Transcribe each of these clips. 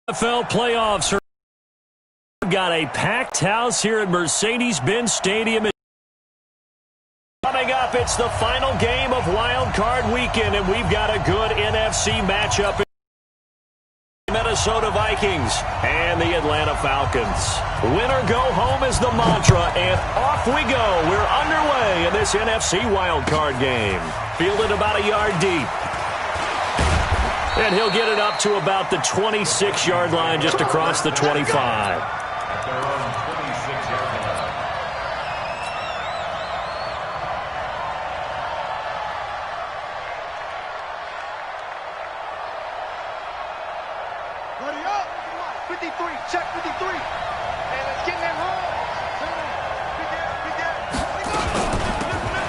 NFL playoffs are got a packed house here at Mercedes-Benz Stadium. Coming up, it's the final game of Wildcard weekend, and we've got a good NFC matchup. Minnesota Vikings and the Atlanta Falcons. Win or go home is the mantra, and off we go. We're underway in this NFC wildcard game. Fielded about a yard deep. And he'll get it up to about the 26-yard line, just across the 25.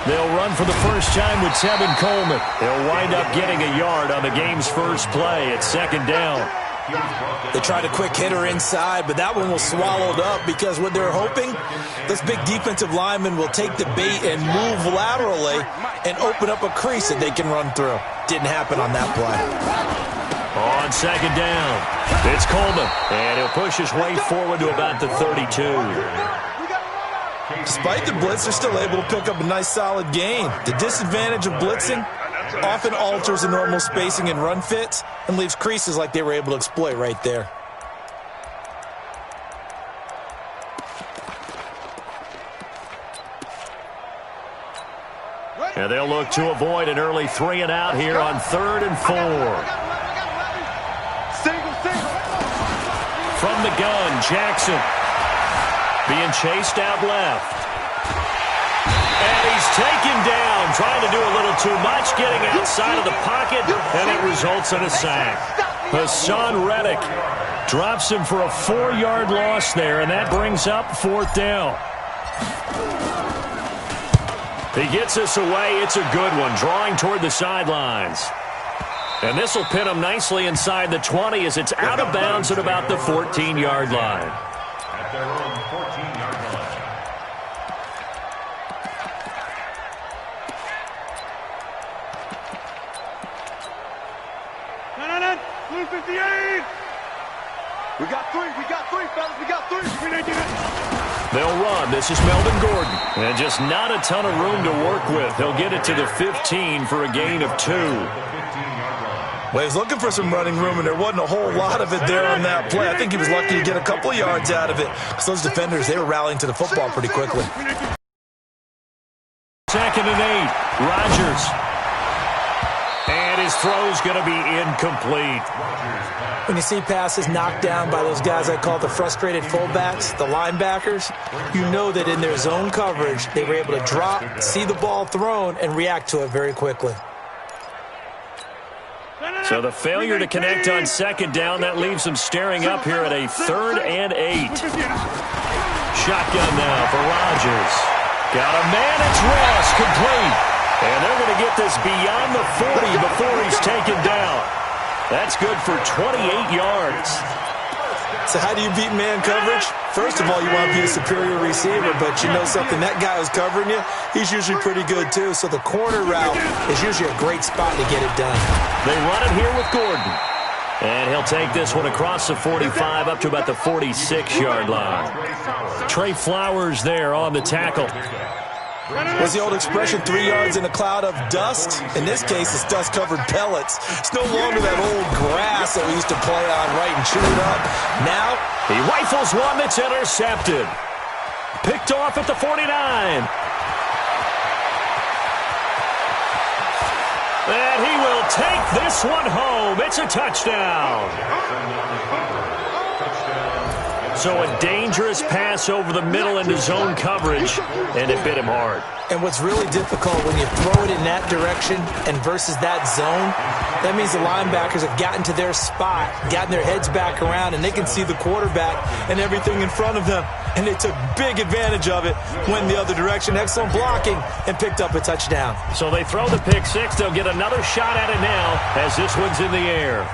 They'll run for the first time with Tevin Coleman. They'll wind up getting a yard on the game's first play at second down. They tried a quick hitter inside, but that one was swallowed up because what they're hoping, this big defensive lineman will take the bait and move laterally and open up a crease that they can run through. Didn't happen on that play. On second down, it's Coleman, and he'll push his way forward to about the 32. Despite the blitz, they're still able to pick up a nice solid gain. The disadvantage of blitzing often alters the normal spacing and run fits and leaves creases like they were able to exploit right there. And they'll look to avoid an early 3 and out here on 3rd and 4. From the gun, Jackson. Being chased out left. And he's taken down, trying to do a little too much, getting outside of the pocket, and it results in a sack. Hassan Reddick drops him for a 4-yard loss there, and that brings up 4th down. He gets us away. It's a good one, drawing toward the sidelines. And this will pin him nicely inside the 20 as it's out of bounds at about the 14-yard line. At their own 14-yard line. Blue 58! We got three, fellas, we got three. We didn't get it. They'll run. This is Melvin Gordon. And just not a ton of room to work with. He'll get it to the 15 for a gain of 2. Well, he was looking for some running room, and there wasn't a whole lot of it there on that play. I think he was lucky to get a couple of yards out of it because those defenders, they were rallying to the football pretty quickly. 2nd and 8. Rodgers. And his throw's going to be incomplete. When you see passes knocked down by those guys I call the frustrated fullbacks, the linebackers, you know that in their zone coverage, they were able to drop, see the ball thrown, and react to it very quickly. So the failure to connect on 2nd down, that leaves them staring up here at a 3rd and 8. Shotgun now for Rodgers. Got a man, it's Ross, complete. And they're going to get this beyond the 40 before he's taken down. That's good for 28 yards. So how do you beat man coverage? First of all, you want to be a superior receiver, but you know something, that guy who's covering you, he's usually pretty good too. So the corner route is usually a great spot to get it done. They run it here with Gordon. And he'll take this one across the 45 up to about the 46-yard line. Trey Flowers there on the tackle. Was the old expression 3 yards in a cloud of dust? In this case, it's dust-covered pellets. It's no longer that old grass that we used to play on right and chew it up. Now, he rifles one that's intercepted. Picked off at the 49. And he will take this one home. It's a touchdown. So a dangerous pass over the middle into zone coverage, and it bit him hard. And what's really difficult when you throw it in that direction and versus that zone, that means the linebackers have gotten to their spot, gotten their heads back around, and they can see the quarterback and everything in front of them. And they took big advantage of it, went the other direction, excellent blocking, and picked up a touchdown. So they throw the pick six. They'll get another shot at it now as this one's in the air.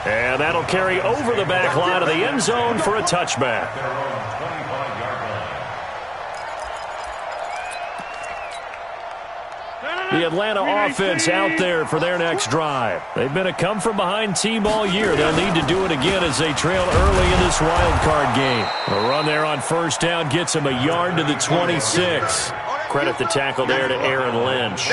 And that'll carry over the back line of the end zone for a touchback. The Atlanta offense out there for their next drive. They've been a come-from-behind team all year. They'll need to do it again as they trail early in this wild card game. A run there on first down gets them a yard to the 26. Credit the tackle there to Aaron Lynch.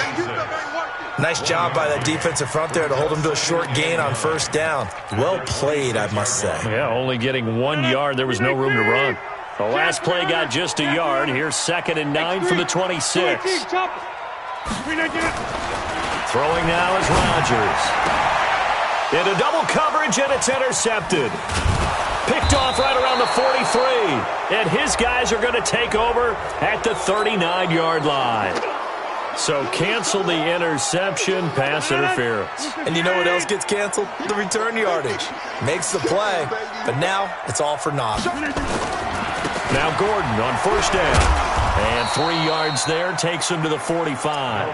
Nice job by that defensive front there to hold him to a short gain on first down. Well played, I must say. Yeah, only getting 1 yard. There was no room to run. The last play got just a yard. Here's 2nd and 9 from the 26. Throwing now is Rodgers. Into double coverage, and it's intercepted. Picked off right around the 43. And his guys are going to take over at the 39-yard line. So cancel the interception, pass interference. And you know what else gets canceled? The return yardage. Makes the play, but now it's all for naught. Now Gordon on first down. And 3 yards there takes him to the 45.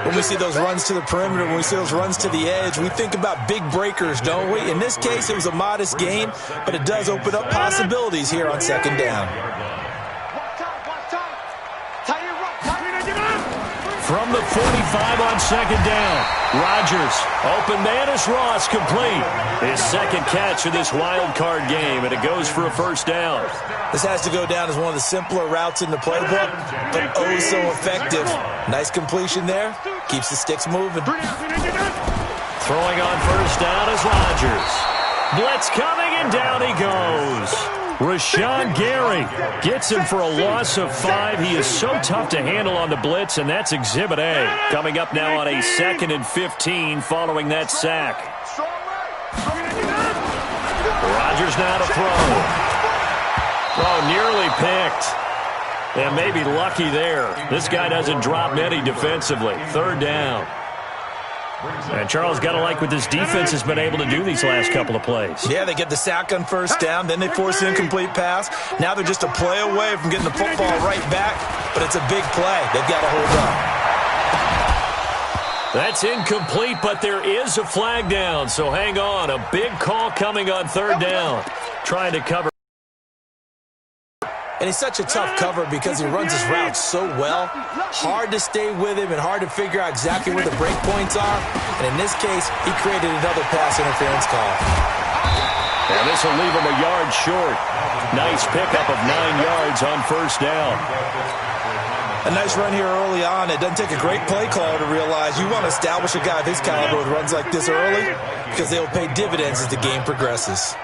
When we see those runs to the perimeter, when we see those runs to the edge, we think about big breakers, don't we? In this case, it was a modest gain, but it does open up possibilities here on second down. From the 45 on second down, Rodgers, open man is Ross, complete. His second catch of this wild card game, and it goes for a first down. This has to go down as one of the simpler routes in the playbook, but oh so effective. Nice completion there. Keeps the sticks moving. Throwing on first down is Rodgers. Blitz coming, and down he goes. Rashawn Gary gets him for a loss of 5. He is so tough to handle on the blitz, and that's Exhibit A. Coming up now on a 2nd and 15 following that sack. Rodgers now to throw. Oh, nearly picked. And maybe lucky there. This guy doesn't drop many defensively. 3rd down. And Charles, got to like what this defense has been able to do these last couple of plays. Yeah, they get the sack on first down, then they force an incomplete pass. Now they're just a play away from getting the football right back, but it's a big play. They've got to hold up. That's incomplete, but there is a flag down, so hang on. A big call coming on 3rd down. Trying to cover. And he's such a tough cover because he runs his routes so well. Hard to stay with him and hard to figure out exactly where the break points are. And in this case, he created another pass interference call. And this will leave him a yard short. Nice pickup of 9 yards on first down. A nice run here early on. It doesn't take a great play caller to realize you want to establish a guy of his caliber with runs like this early because they will pay dividends as the game progresses.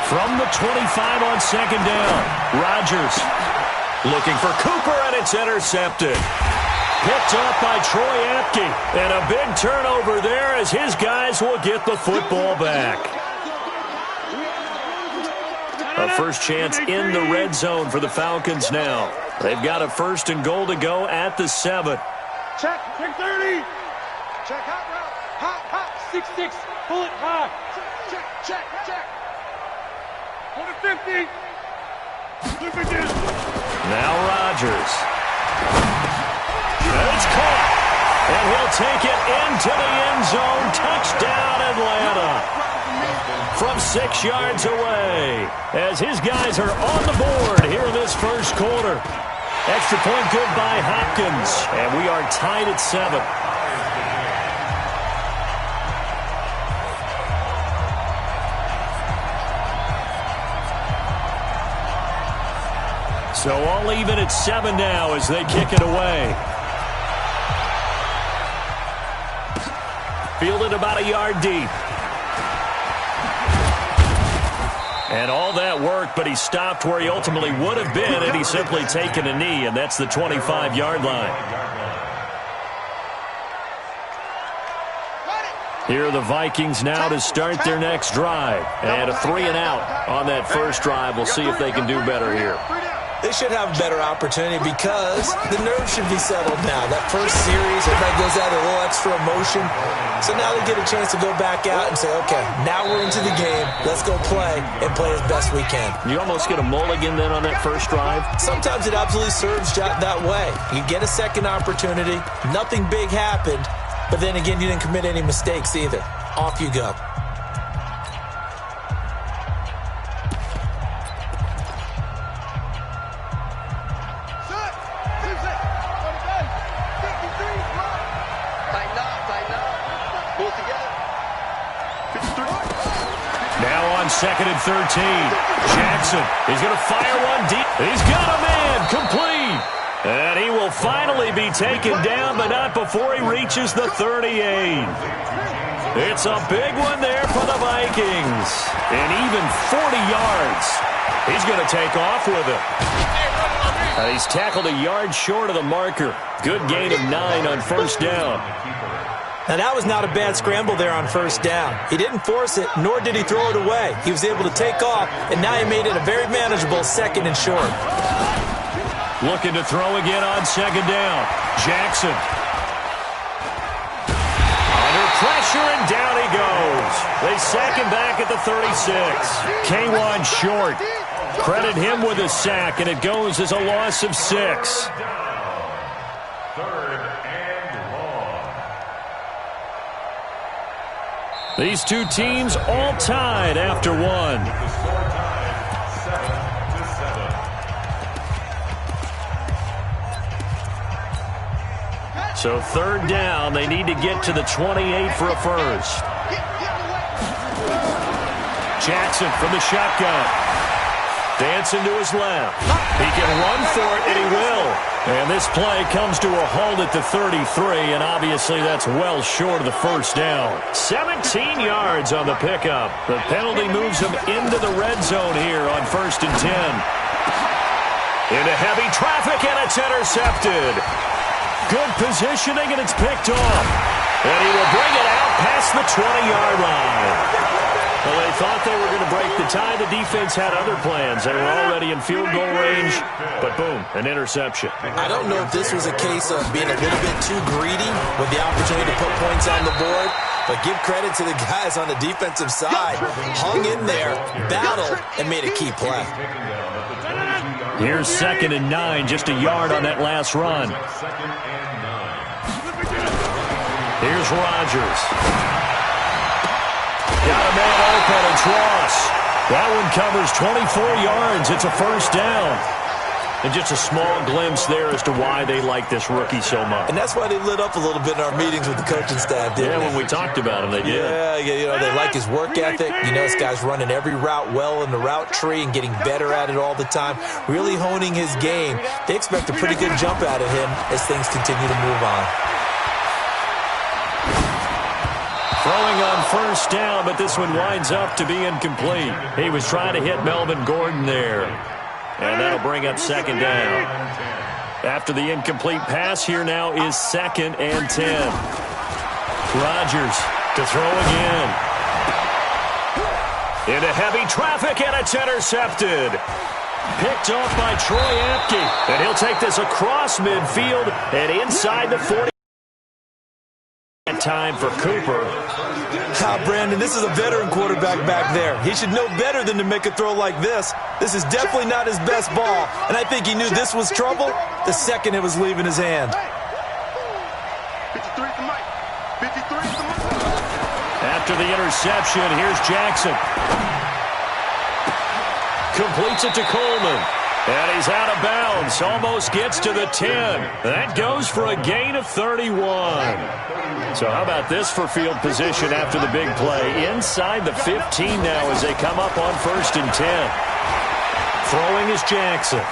From the 25 on second down, Rodgers looking for Cooper, and it's intercepted. Picked up by Troy Apke, and a big turnover there as his guys will get the football back. A first chance in the red zone for the Falcons now. They've got a 1st and goal to go at the 7. Check 30. Check hot route. Hot. 6-6. Pull it high. Check. 50. Now Rodgers. And it's caught. And he'll take it into the end zone. Touchdown, Atlanta. From 6 yards away. As his guys are on the board here in this first quarter. Extra point good by Hopkins. And we are tied at 7. So all even at 7 now as they kick it away. Fielded about a yard deep. And all that worked, but he stopped where he ultimately would have been had he simply taken a knee, and that's the 25-yard line. Here are the Vikings now to start their next drive. And a 3 and out on that first drive. We'll see if they can do better here. They should have a better opportunity because the nerves should be settled now. That first series, everybody goes out with a little extra emotion. So now they get a chance to go back out and say, okay, now we're into the game. Let's go play and play as best we can. You almost get a mulligan then on that first drive? Sometimes it absolutely serves that way. You get a second opportunity. Nothing big happened. But then again, you didn't commit any mistakes either. Off you go. on 2nd and 13. Jackson, he's going to fire one deep. He's got a man, complete. And he will finally be taken down, but not before he reaches the 38. It's a big one there for the Vikings. And even 40 yards. He's going to take off with it. He's tackled a yard short of the marker. Good gain of 9 on first down. Now, that was not a bad scramble there on first down. He didn't force it, nor did he throw it away. He was able to take off, and now he made it a very manageable 2nd and short. Looking to throw again on 2nd down. Jackson. Under pressure, and down he goes. They sack him back at the 36. K1 short. Credit him with a sack, and it goes as a loss of 6. 3rd and long. These two teams all tied after one. The score tied 7-7. So 3rd down, they need to get to the 28 for a first. Jackson from the shotgun. Dancing to his left. He can run for it, and he will. And this play comes to a halt at the 33, and obviously that's well short of the first down. 17 yards on the pickup. The penalty moves him into the red zone here on 1st and 10. Into heavy traffic, and it's intercepted. Good positioning, and it's picked off. And he will bring it out past the 20-yard line. Well, they thought they were going to break the tie. The defense had other plans. They were already in field goal range, but boom, an interception. I don't know if this was a case of being a little bit too greedy with the opportunity to put points on the board, but give credit to the guys on the defensive side. Hung in there, battled, and made a key play. Here's 2nd and 9, just a yard on that last run. Here's Rodgers. Got a man open, it's Ross. That one covers 24 yards. It's a first down. And just a small glimpse there as to why they like this rookie so much. And that's why they lit up a little bit in our meetings with the coaching staff, didn't they? When we talked about him, they did. Yeah, you know, they like his work ethic. You know, this guy's running every route well in the route tree and getting better at it all the time, really honing his game. They expect a pretty good jump out of him as things continue to move on. Throwing on first down, but this one winds up to be incomplete. He was trying to hit Melvin Gordon there. And that'll bring up 2nd down. After the incomplete pass, here now is 2nd and 10. Rodgers to throw again. Into heavy traffic, and it's intercepted. Picked off by Troy Apke. And he'll take this across midfield and inside the 40. Time for Cooper. Brandon, this is a veteran quarterback back there. He should know better than to make a throw like this. This is definitely not his best ball, and I think he knew this was trouble the second it was leaving his hand. 53 to Mike. 53 to Mike. After the interception, here's Jackson. Completes it to Coleman. And he's out of bounds. Almost gets to the 10. That goes for a gain of 31. So how about this for field position after the big play? Inside the 15 now as they come up on 1st and 10. Throwing is Jackson.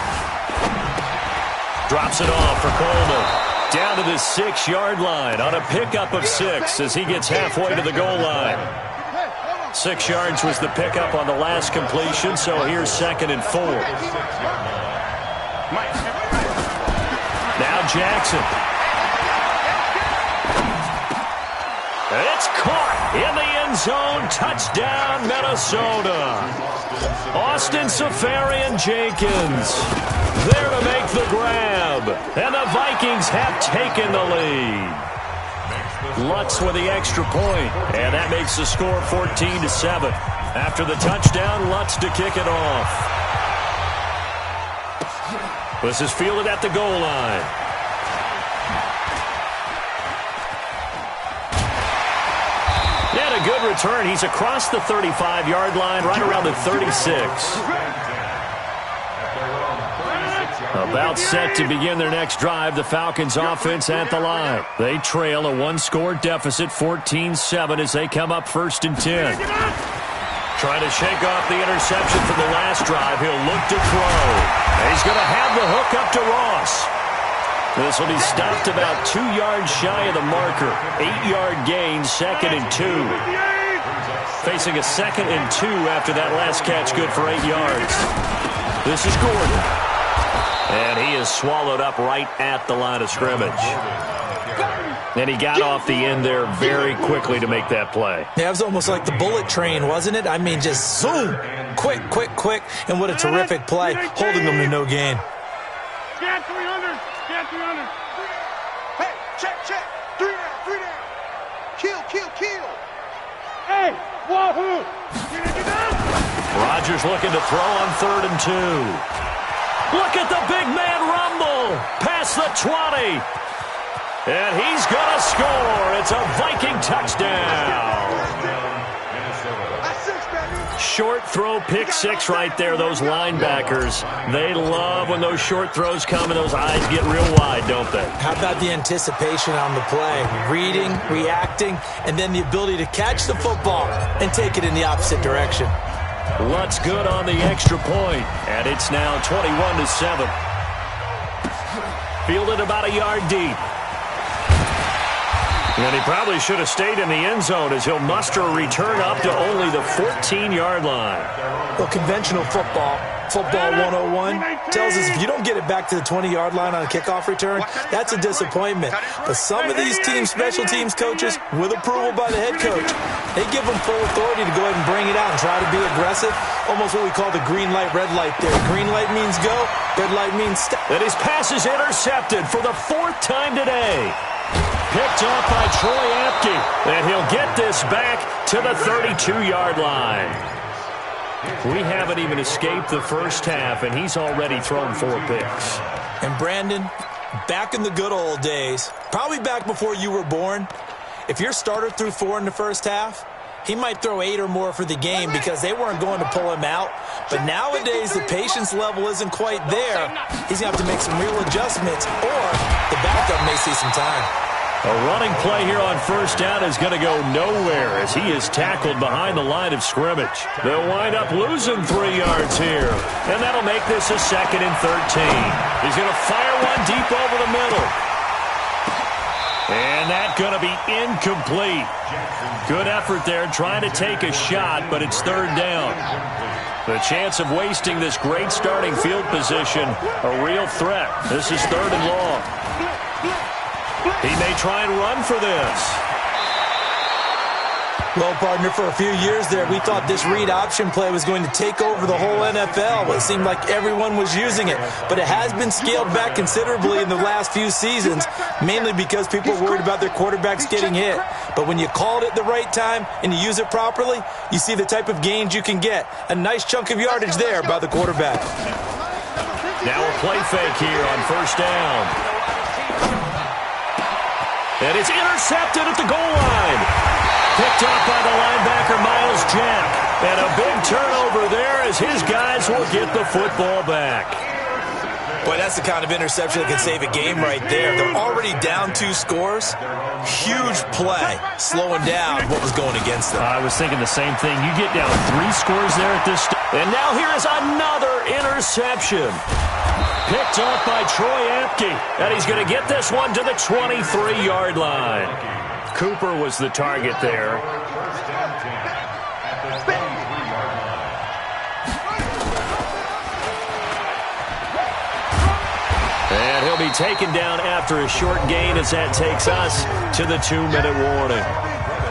Drops it off for Coleman. Down to the 6-yard line on a pickup of 6 as he gets halfway to the goal line. 6 yards was the pickup on the last completion, so here's 2nd and 4. Now Jackson. It's caught in the end zone. Touchdown, Minnesota. Austin Safarian-Jenkins there to make the grab. And the Vikings have taken the lead. Lutz with the extra point, and that makes the score 14-7. After the touchdown, Lutz to kick it off. This is fielded at the goal line. And a good return. He's across the 35-yard line, right around the 36. About set to begin their next drive, the Falcons offense at the line. They trail a one-score deficit, 14-7, as they come up 1st and 10. Trying to shake off the interception from the last drive. He'll look to throw. He's going to have the hook up to Ross. This will be stopped about 2 yards shy of the marker. 8-yard gain, 2nd and 2. Facing a 2nd and 2 after that last catch, good for 8 yards. This is Gordon. And he is swallowed up right at the line of scrimmage. And he got off the end there very quickly to make that play. Yeah, it was almost like the bullet train, wasn't it? I mean, just zoom. Quick, quick, quick. And what a terrific play, holding them to no gain. Scan 300. Scan 300. Hey, check. 3 down. Kill. Hey, wahoo. Rodgers looking to throw on 3rd and 2. Look at the big man rumble. Past the 20. And he's going to score. It's a Viking touchdown. Short throw, pick 6 right there. Those linebackers, they love when those short throws come and those eyes get real wide, don't they? How about the anticipation on the play? Reading, reacting, and then the ability to catch the football and take it in the opposite direction. Lutz good on the extra point, and it's now 21-7. Fielded about a yard deep. And he probably should have stayed in the end zone as he'll muster a return up to only the 14-yard line. Well, conventional football 101, tells us if you don't get it back to the 20-yard line on a kickoff return, that's a disappointment. But some of these special teams coaches, with approval by the head coach, they give them full authority to go ahead and bring it out and try to be aggressive. Almost what we call the green light, red light there. Green light means go, red light means step. And his pass is intercepted for the 4th time today. Picked off by Troy Apke, and he'll get this back to the 32-yard line. We haven't even escaped the first half, and he's already thrown 4 picks. And Brandon, back in the good old days, probably back before you were born, if your starter threw 4 in the first half, he might throw 8 or more for the game because they weren't going to pull him out. But nowadays, the patience level isn't quite there. He's going to have to make some real adjustments, or the backup may see some time. A running play here on 1st down is going to go nowhere as he is tackled behind the line of scrimmage. They'll wind up losing 3 yards here, and that'll make this a 2nd and 13. He's going to fire one deep over the middle. And that's going to be incomplete. Good effort there trying to take a shot, but it's 3rd down. The chance of wasting this great starting field position, a real threat. This is 3rd and long. He may try and run for this. Well, partner, for a few years there, we thought this read option play was going to take over the whole NFL. It seemed like everyone was using it. But it has been scaled back considerably in the last few seasons, mainly because people are worried about their quarterbacks getting hit. But when you call it at the right time and you use it properly, you see the type of gains you can get. A nice chunk of yardage there by the quarterback. Now a play fake here on 1st down. And it's intercepted at the goal line. Picked up by the linebacker, Miles Jack. And a big turnover there as his guys will get the football back. Boy, that's the kind of interception that can save a game right there. They're already down 2 scores. Huge play, slowing down what was going against them. I was thinking the same thing. You get down 3 scores there at this and now here is another interception. Picked off by Troy Apke, and he's going to get this one to the 23-yard line. Cooper was the target there. And he'll be taken down after a short gain as that takes us to the 2-minute warning.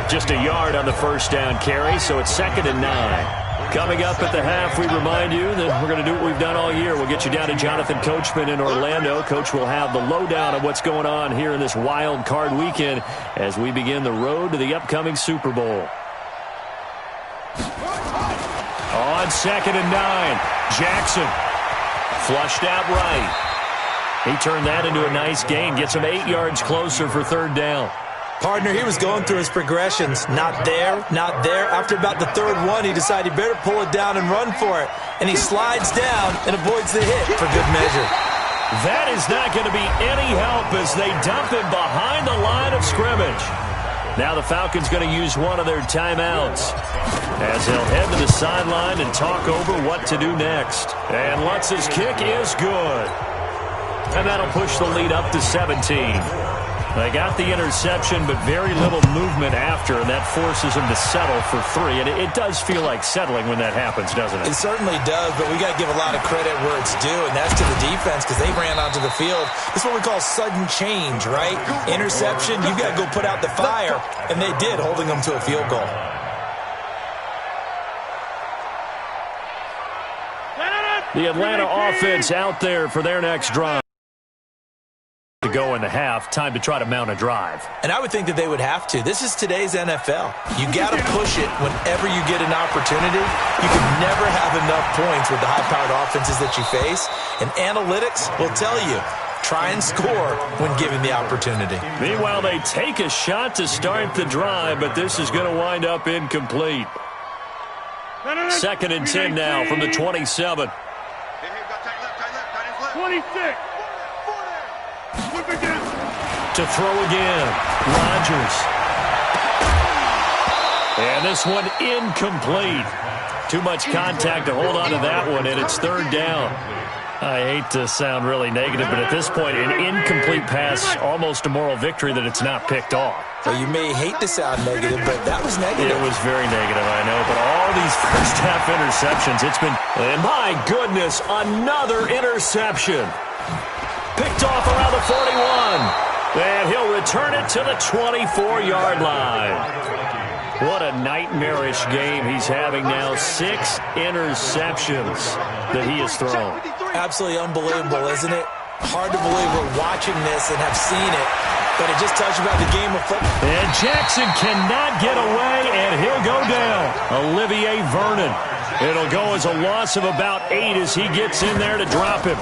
Just a yard on the 1st down carry, so it's 2nd and 9. Coming up at the half, we remind you that we're going to do what we've done all year. We'll get you down to Jonathan Coachman in Orlando. Coach will have the lowdown of what's going on here in this wild card weekend as we begin the road to the upcoming Super Bowl. On 2nd and 9, Jackson flushed out right. He turned that into a nice gain, gets him 8 yards closer for 3rd down. Partner, he was going through his progressions. Not there, not there. After about the 3rd one, he decided he better pull it down and run for it. And he slides down and avoids the hit for good measure. That is not going to be any help as they dump him behind the line of scrimmage. Now the Falcons going to use one of their timeouts as they'll head to the sideline and talk over what to do next. And Lutz's kick is good. And that'll push the lead up to 17. They got the interception, but very little movement after, and that forces them to settle for 3. And it does feel like settling when that happens, doesn't it? It certainly does, but we got to give a lot of credit where it's due, and that's to the defense because they ran onto the field. This is what we call sudden change, right? Interception, you got to go put out the fire, and they did, holding them to a field goal. The Atlanta offense out there for their next drive. To go in the half, time to try to mount a drive. And I would think that they would have to. This is today's NFL. You got to push it whenever you get an opportunity. You can never have enough points with the high-powered offenses that you face. And analytics will tell you, try and score when given the opportunity. Meanwhile, they take a shot to start the drive, but this is going to wind up incomplete. 2nd and 10 now from the 27. 26. To throw again, Rodgers. And this one incomplete. Too much contact to hold on to that one, and it's 3rd down. I hate to sound really negative, but at this point, an incomplete pass, almost a moral victory that it's not picked off. Well, you may hate to sound negative, but that was negative. It was very negative, I know, but all these first-half interceptions, it's been, and my goodness, another interception. Picked off around the 41. And he'll return it to the 24-yard line. What a nightmarish game he's having now. 6 interceptions that he has thrown. Absolutely unbelievable, isn't it? Hard to believe we're watching this and have seen it, but it just tells you about the game of football. And Jackson cannot get away, and he'll go down. Olivier Vernon. It'll go as a loss of about 8 as he gets in there to drop him.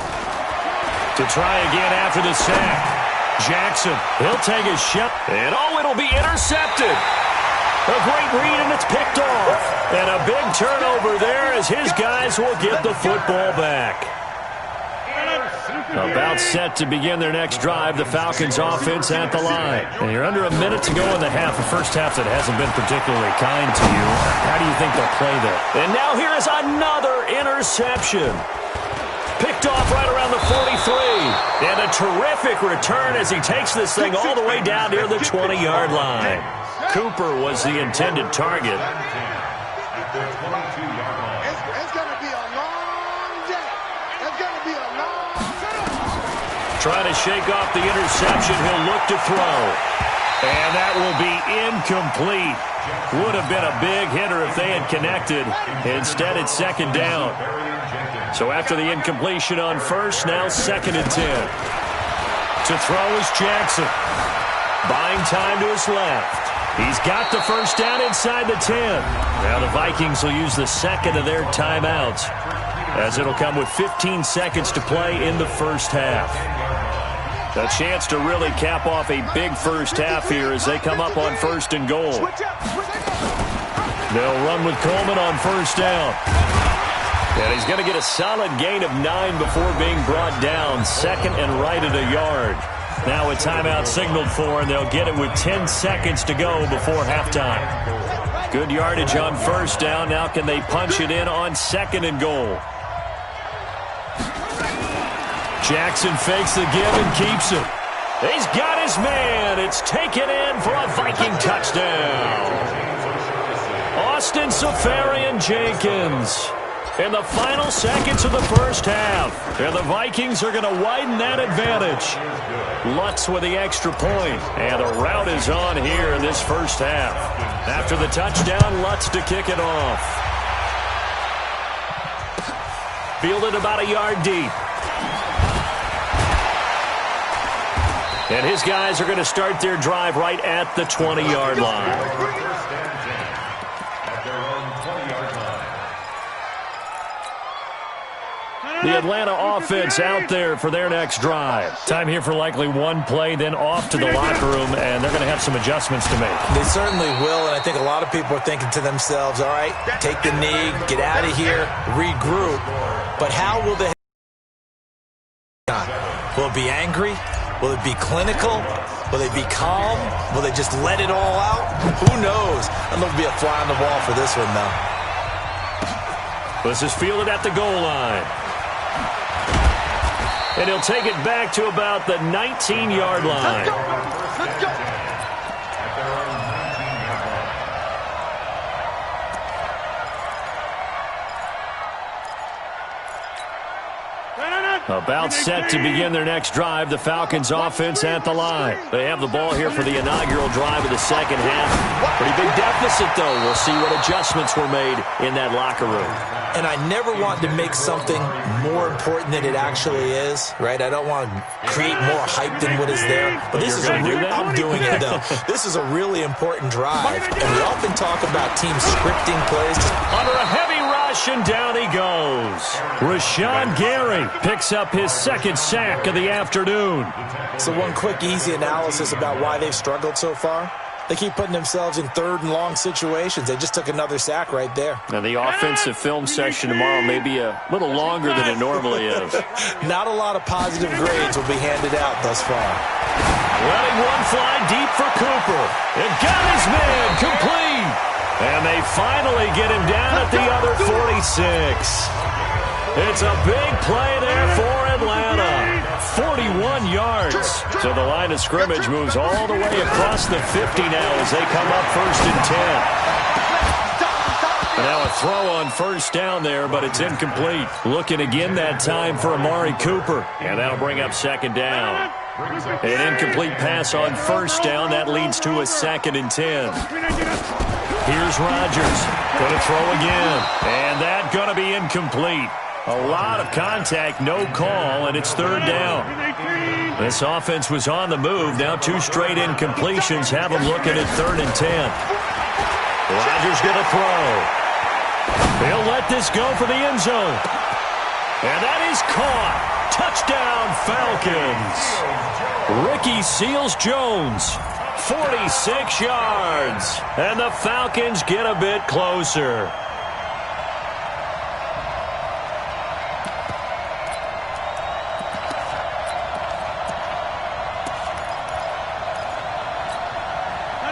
To try again after the sack. Jackson, he'll take a shot, and it'll be intercepted. A great read, and it's picked off. And a big turnover there as his guys will get the football back. About set to begin their next drive, the Falcons offense at the line. And you're under a minute to go in the half, a first half that hasn't been particularly kind to you. How do you think they'll play there? And now here is another interception. Picked off right around the 43. And a terrific return as he takes this thing all the way down near the 20-yard line. Cooper was the intended target. It's going to be a long day. It's going to be a long day. Trying to shake off the interception. He'll look to throw. And that will be incomplete. Would have been a big hitter if they had connected. Instead, it's 2nd down. So after the incompletion on first, now 2nd and 10. To throw is Jackson. Buying time to his left. He's got the first down inside the 10. Now the Vikings will use the 2nd of their timeouts, as it'll come with 15 seconds to play in the first half. A chance to really cap off a big first half here as they come up on 1st and goal. They'll run with Coleman on 1st down. And he's going to get a solid gain of 9 before being brought down. 2nd and right at a yard. Now a timeout signaled for, and they'll get it with 10 seconds to go before halftime. Good yardage on 1st down. Now can they punch it in on 2nd and goal? Jackson fakes the give and keeps it. He's got his man. It's taken in for a Viking touchdown. Austin Safarian-Jenkins. In the final seconds of the first half. And the Vikings are going to widen that advantage. Lutz with the extra point. And the route is on here in this first half. After the touchdown, Lutz to kick it off. Fielded about a yard deep. And his guys are going to start their drive right at the 20-yard line. The Atlanta offense out there for their next drive. Time here for likely one play, then off to the locker room, and they're going to have some adjustments to make. They certainly will, and I think a lot of people are thinking to themselves, all right, take the knee, get out of here, regroup. But how will they? Will it be angry? Will it be clinical? Will they be calm? Will they just let it all out? Who knows? I don't know if there'll be a fly on the wall for this one, though. This is fielded at the goal line. And he'll take it back to about the 19-yard line. Let's go. About set to begin their next drive, the Falcons offense at the line. They have the ball here for the inaugural drive of the second half. Pretty big deficit, though. We'll see what adjustments were made in that locker room. And I never want to make something more important than it actually is, right? I don't want to create more hype than what is there. But this is I'm doing it, though. This is a really important drive. And we often talk about teams scripting plays. Under a heavy rush, and down he goes. Rashawn Gary picks up his second sack of the afternoon. So one quick, easy analysis about why they've struggled so far. They keep putting themselves in third and long situations. They just took another sack right there. Now, the offensive film session tomorrow may be a little longer than it normally is. Not a lot of positive grades will be handed out thus far. Letting one fly deep for Cooper. It got his man complete. And they finally get him down at the other 46. It's a big play there for Atlanta. 41 yards. So the line of scrimmage moves all the way across the 50 now as they come up 1st and 10. And now a throw on first down there, but it's incomplete. Looking again that time for Amari Cooper. And that'll bring up 2nd down. An incomplete pass on first down. That leads to a 2nd and 10. Here's Rodgers. Going to throw again. And that going to be incomplete. A lot of contact, no call, and it's 3rd down. This offense was on the move. Now 2 straight incompletions have them looking at 3rd and 10. Rodgers going to throw. He'll let this go for the end zone. And that is caught. Touchdown, Falcons. Ricky Seals-Jones, 46 yards. And the Falcons get a bit closer.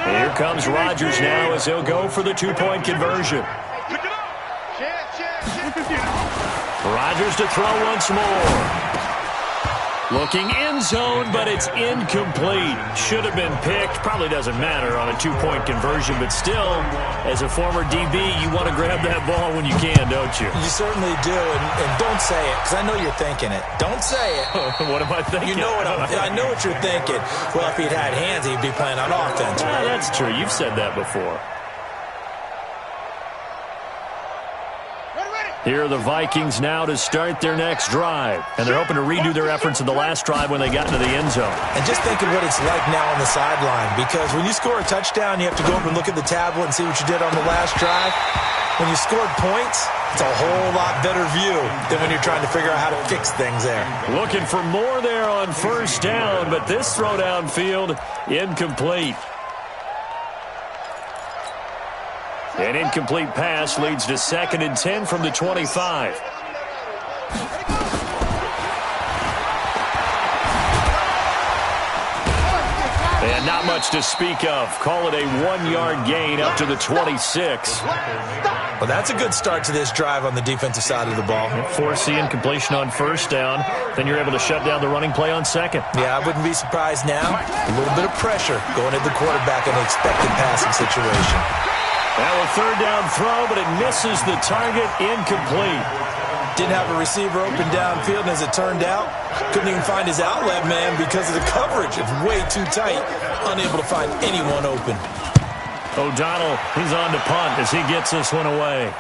Here comes Rodgers now as he'll go for the 2-point conversion. Rodgers to throw once more. Looking end zone, but it's incomplete. Should have been picked. Probably doesn't matter on a 2-point conversion, but still, as a former DB, you want to grab that ball when you can, don't you? You certainly do, and don't say it, because I know you're thinking it. Don't say it. What am I thinking? You know what I know what you're thinking. Well, if he'd had hands, he'd be playing on offense. Right? That's true. You've said that before. Here are the Vikings now to start their next drive. And they're hoping to redo their efforts in the last drive when they got into the end zone. And just think of what it's like now on the sideline. Because when you score a touchdown, you have to go up and look at the tablet and see what you did on the last drive. When you scored points, it's a whole lot better view than when you're trying to figure out how to fix things there. Looking for more there on first down, but this throw downfield, incomplete. An incomplete pass leads to 2nd and 10 from the 25. And not much to speak of. Call it a 1-yard gain up to the 26. Well, that's a good start to this drive on the defensive side of the ball. Force the incompletion on first down. Then you're able to shut down the running play on 2nd. Yeah, I wouldn't be surprised now. A little bit of pressure going at the quarterback in an expected passing situation. Now a 3rd down throw, but it misses the target, incomplete. Didn't have a receiver open downfield, and as it turned out, couldn't even find his outlet man because of the coverage. It's way too tight, unable to find anyone open. O'Donnell, he's on to punt as he gets this one away.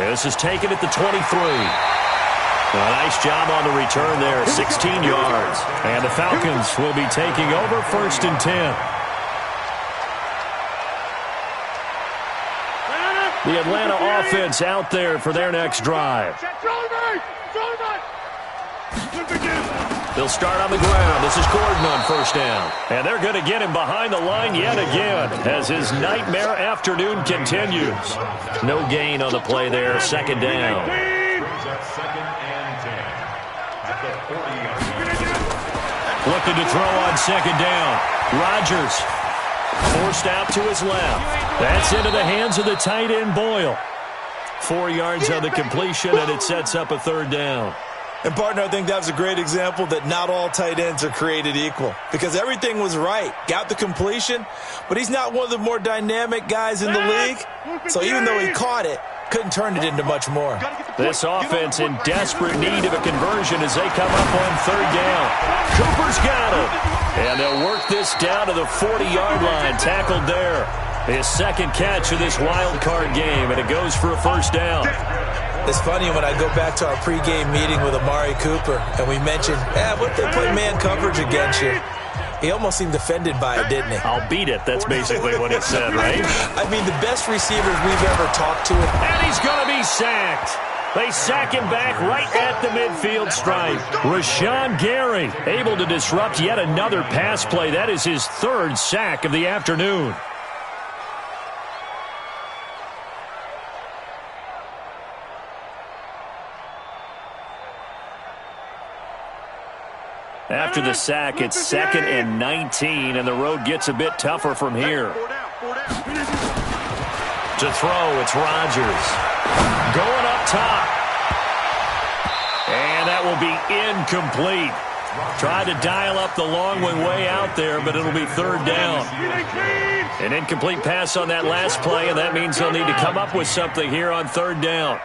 This is taken at the 23. A nice job on the return there, 16 yards. And the Falcons will be taking over 1st and 10. The Atlanta offense out there for their next drive. They'll start on the ground. This is Gordon on first down. And they're going to get him behind the line yet again as his nightmare afternoon continues. No gain on the play there. 2nd down. Looking to throw on second down. Rodgers forced out to his left. That's into the hands of the tight end, Boyle. 4 yards on the completion, and it sets up a third down. And, partner, I think that was a great example that not all tight ends are created equal because everything was right. Got the completion, but he's not one of the more dynamic guys in the league. So even though he caught it, couldn't turn it into much more. This offense in desperate need of a conversion as they come up on third down. Cooper's got it. And they'll work this down to the 40-yard line. Tackled there. His second catch of this wild card game, and it goes for a first down. It's funny when I go back to our pregame meeting with Amari Cooper, and we mentioned, what if they play man coverage against you? He almost seemed offended by it, didn't he? I'll beat it. That's basically what he said, right? I mean, the best receivers we've ever talked to. And he's going to be sacked. They sack him back right at the midfield stripe. Rashawn Gary able to disrupt yet another pass play. That is his third sack of the afternoon. After the sack, it's 2nd and 19, and the road gets a bit tougher from here. To throw, it's Rodgers. Going up top. And that will be incomplete. Tried to dial up the long way out there, but it'll be third down. An incomplete pass on that last play, and that means they'll need to come up with something here on third down.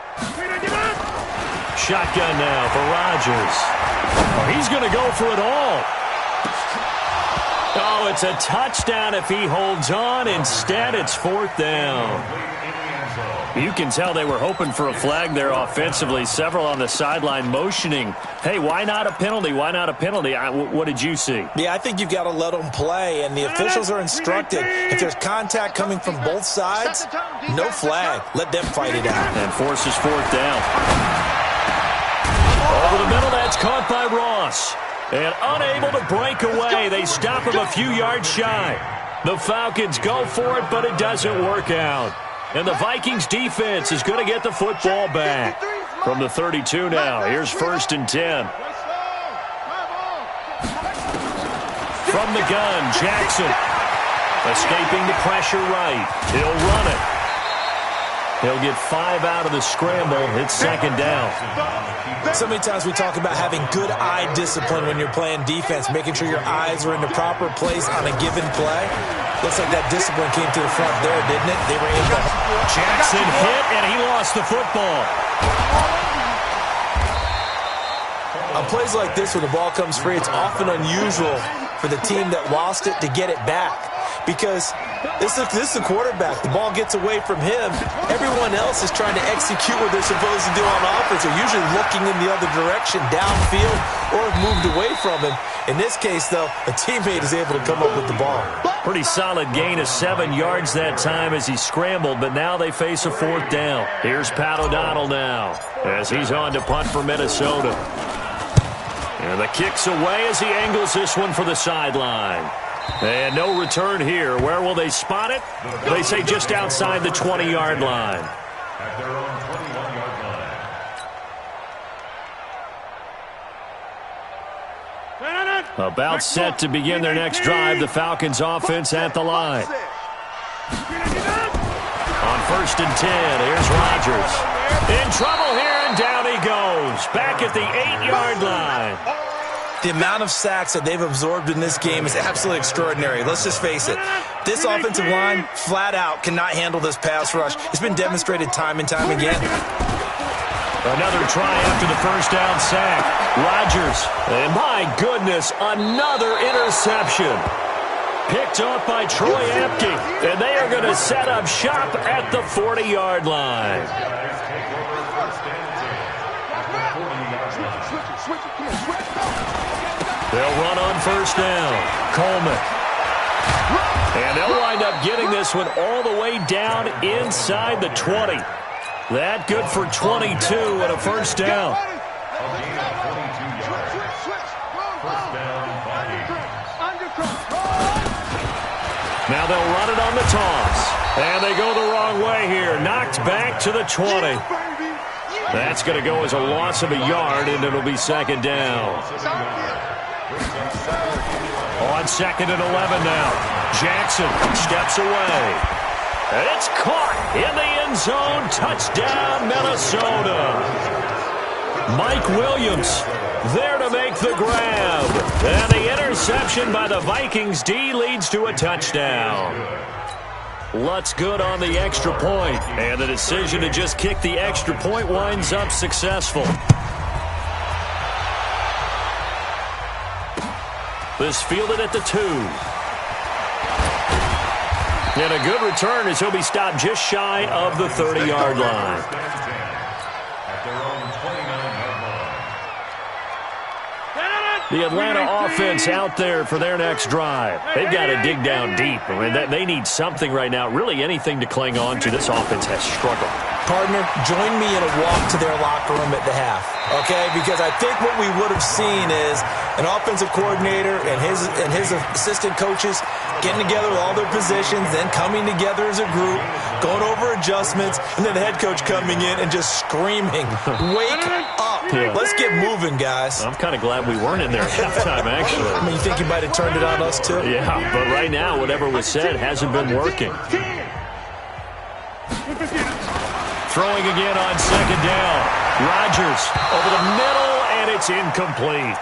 Shotgun now for Rodgers. Oh, he's going to go for it all. Oh, it's a touchdown if he holds on. Instead, it's fourth down. You can tell they were hoping for a flag there offensively. Several on the sideline motioning. Hey, why not a penalty? Why not a penalty? What did you see? Yeah, I think you've got to let them play, and the officials are instructed. If there's contact coming from both sides, no flag. Let them fight it out. And forces fourth down. Over the middle, that's caught by Ross. And unable to break away, they stop him a few yards shy. The Falcons go for it, but it doesn't work out. And the Vikings defense is going to get the football back. From the 32 now, here's 1st and 10. From the gun, Jackson. Escaping the pressure right. He'll run it. He'll get 5 out of the scramble. It's second down. So many times we talk about having good eye discipline when you're playing defense, making sure your eyes are in the proper place on a given play. Looks like that discipline came to the front there, didn't it? They were able to... Jackson hit, and he lost the football. On plays like this, when the ball comes free, it's often unusual for the team that lost it to get it back. Because this is the quarterback. The ball gets away from him. Everyone else is trying to execute what they're supposed to do on offense. They're usually looking in the other direction, downfield, or have moved away from him. In this case, though, a teammate is able to come up with the ball. Pretty solid gain of 7 yards that time as he scrambled, but now they face a fourth down. Here's Pat O'Donnell now as he's on to punt for Minnesota. And the kick's away as he angles this one for the sideline. And no return here. Where will they spot it? They say just outside the 20-yard line. At their own 21-yard line. About set to begin their next drive, the Falcons offense at the line. On 1st and 10, here's Rodgers. In trouble here, and down he goes. Back at the 8-yard line. The amount of sacks that they've absorbed in this game is absolutely extraordinary. Let's just face it. This offensive line, flat out, cannot handle this pass rush. It's been demonstrated time and time again. Another try after the first down sack. Rodgers. And my goodness, another interception. Picked off by Troy Apke. And they are going to set up shop at the 40-yard line. They'll run on first down. Coleman. And they'll wind up getting this one all the way down inside the 20. That good for 22 and a first down. Now they'll run it on the toss. And they go the wrong way here. Knocked back to the 20. That's going to go as a loss of a yard, and it'll be second down. On 2nd and 11 now. Jackson steps away. And it's caught in the end zone. Touchdown, Minnesota. Mike Williams there to make the grab. And the interception by the Vikings D leads to a touchdown. Lutz good on the extra point. And the decision to just kick the extra point winds up successful. This fielded at the 2. And a good return as he'll be stopped just shy of the 30-yard line. The Atlanta offense out there for their next drive. They've got to dig down deep. I mean, they need something right now, really anything to cling on to. This offense has struggled. Partner, join me in a walk to their locker room at the half, okay? Because I think what we would have seen is an offensive coordinator and his assistant coaches getting together with all their positions, then coming together as a group, going over adjustments, and then the head coach coming in and just screaming, "Wake up. Yeah. Let's get moving, guys." I'm kind of glad we weren't in there at halftime, actually. I mean, you think you might have turned it on us, too? Yeah, but right now, whatever was said hasn't been working. Throwing again on 2nd down. Rodgers over the middle, and it's incomplete.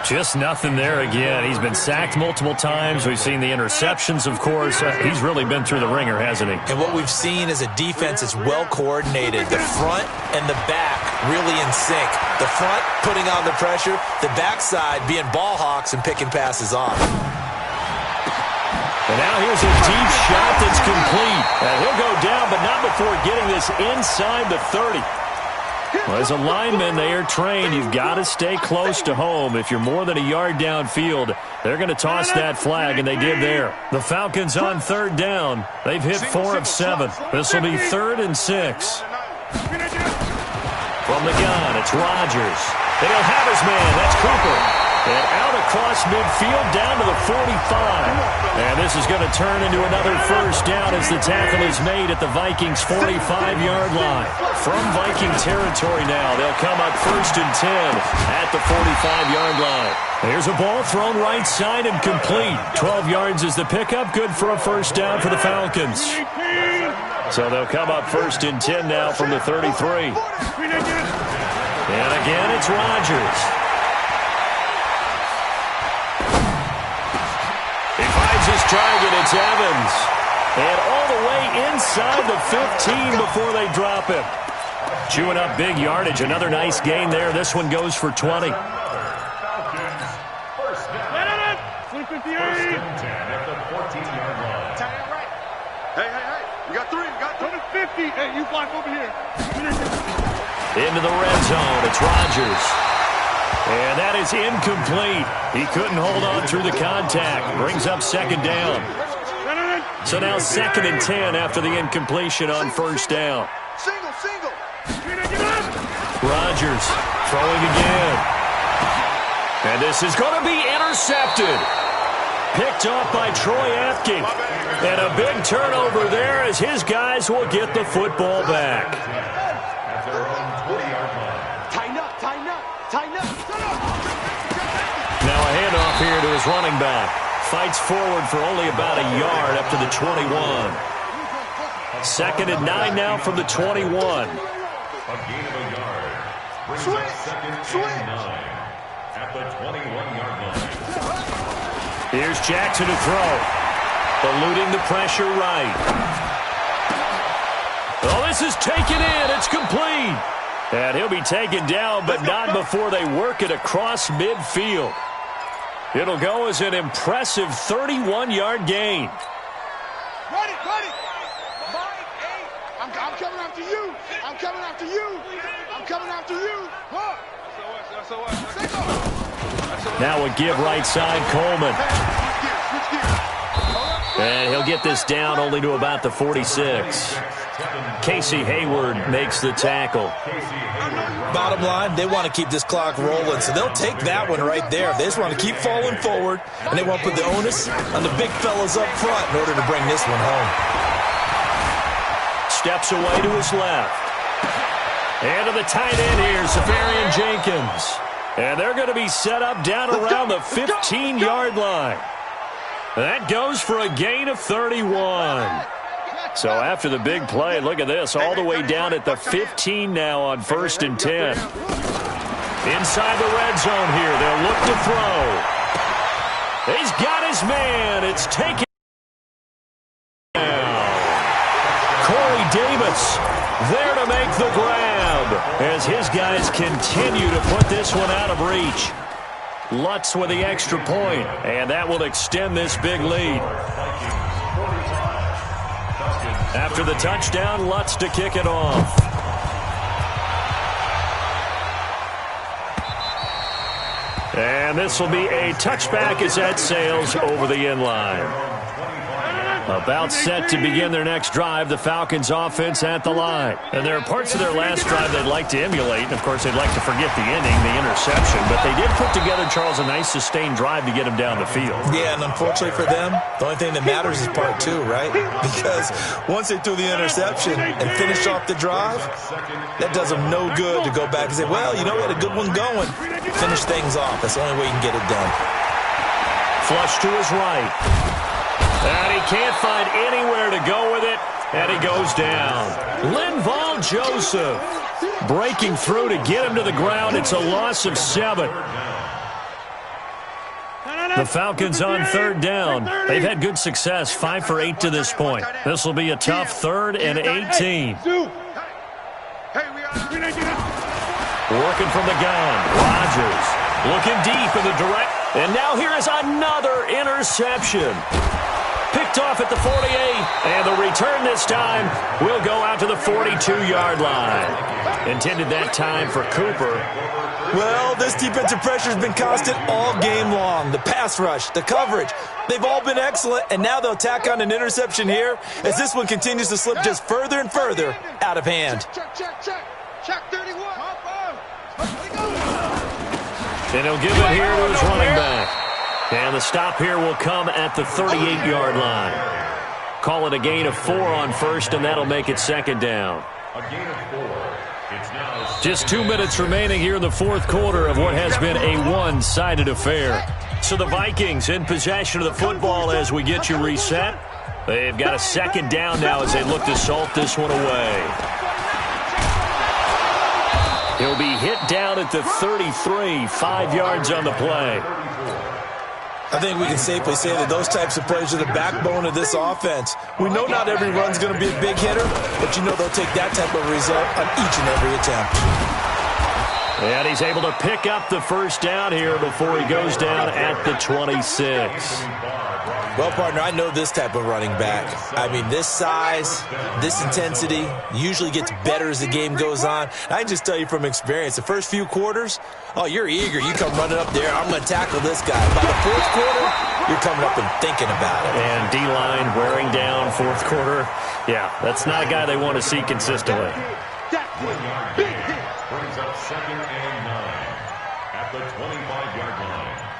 Just nothing there again. He's been sacked multiple times. We've seen the interceptions, of course. He's really been through the ringer, hasn't he? And what we've seen is a defense that's well coordinated. The front and the back really in sync. The front putting on the pressure, the backside being ball hawks and picking passes off. And now here's a deep shot that's complete. And he'll go down, but not before getting this inside the 30. Well, as a lineman, they are trained. You've got to stay close to home. If you're more than a yard downfield, they're going to toss that flag, and they did there. The Falcons on 3rd down. They've hit 4 of 7. This will be 3rd and 6. From the gun, it's Rodgers. And he'll have his man. That's Cooper. And out across midfield down to the 45. And this is going to turn into another first down as the tackle is made at the Vikings' 45-yard line. From Viking territory now, they'll come up 1st and 10 at the 45-yard line. Here's a ball thrown right side and complete. 12 yards is the pickup. Good for a first down for the Falcons. So they'll come up 1st and 10 now from the 33. And again, it's Rodgers. His target, it's Evans. And all the way inside the 15 before they drop him. Chewing up big yardage. Another nice gain there. This one goes for 20. First down. 10 at the 14-yard line. Hey. You got 3. You got 3. 50. Hey, you block over here. Into the red zone. It's Rodgers. And that is incomplete. He couldn't hold on through the contact. Brings up 2nd down. So now 2nd and 10 after the incompletion on 1st down. Single. Rodgers throwing again. And this is going to be intercepted. Picked off by Troy Apke. And a big turnover there as his guys will get the football back. At their own 20-yard line. Tighten up. Now a handoff here to his running back. Fights forward for only about a yard up to the 21. 2nd and 9 now from the 21. A gain of a yard. Brings up 2nd and 9 at the 21-yard line. Here's Jackson to throw. Eluding the pressure right. Oh, this is taken in. It's complete. And he'll be taken down, but not before they work it across midfield. It'll go as an impressive 31-yard gain. Ready. I'm coming after you. I'm coming after you. Now a give right side, Coleman. Switch gears. And he'll get this down only to about the 46. Casey Hayward makes the tackle. Bottom line, they want to keep this clock rolling, so they'll take that one right there. They just want to keep falling forward, and they want to put the onus on the big fellas up front in order to bring this one home. Steps away to his left. And to the tight end here, Safarian Jenkins. And they're going to be set up down around the 15-yard line. That goes for a gain of 31. So after the big play, look at this, all the way down at the 15 now on 1st and 10. Inside the red zone here, they'll look to throw. He's got his man. It's taken down. Corey Davis there to make the grab as his guys continue to put this one out of reach. Lutz with the extra point, and that will extend this big lead. After the touchdown, Lutz to kick it off. And this will be a touchback as that sails over the end line. About set to begin their next drive, the Falcons offense at the line. And there are parts of their last drive they'd like to emulate. And, of course, they'd like to forget the ending, the interception. But they did put together, Charles, a nice sustained drive to get them down the field. Yeah, and unfortunately for them, the only thing that matters is part two, right? Because once they threw the interception and finished off the drive, that does them no good to go back and say, well, you know, we had a good one going. Finish things off. That's the only way you can get it done. Flush to his right. And he can't find anywhere to go with it, and he goes down. Linval Joseph breaking through to get him to the ground. It's a loss of 7. The Falcons on 3rd down. They've had good success, 5 for 8 to this point. This will be a tough 3rd and 18. Working from the gun. Rodgers looking deep in the direct. And now here is another interception. Picked off at the 48, and the return this time will go out to the 42-yard line. Intended that time for Cooper. Well, this defensive pressure has been constant all game long. The pass rush, the coverage, they've all been excellent, and now they'll tack on an interception here as this one continues to slip just further and further out of hand. Check 31. And he'll give it here to his running back. And the stop here will come at the 38-yard line. Call it a gain of 4 on 1st, and that'll make it 2nd down. A gain of 4. It's now just 2 minutes remaining here in the 4th quarter of what has been a one-sided affair. So the Vikings in possession of the football as we get you reset. They've got a 2nd down now as they look to salt this one away. He'll be hit down at the 33, 5 yards on the play. I think we can safely say that those types of plays are the backbone of this offense. We know not every run's going to be a big hitter, but you know they'll take that type of result on each and every attempt. And he's able to pick up the 1st down here before he goes down at the 26. Well, partner, I know this type of running back. I mean, this size, this intensity usually gets better as the game goes on. I can just tell you from experience, the first few quarters, oh, you're eager. You come running up there, I'm going to tackle this guy. By the 4th quarter, you're coming up and thinking about it. And D-line wearing down 4th quarter. Yeah, that's not a guy they want to see consistently. 1 yard gain brings up 2nd and 9 at the 25-yard line.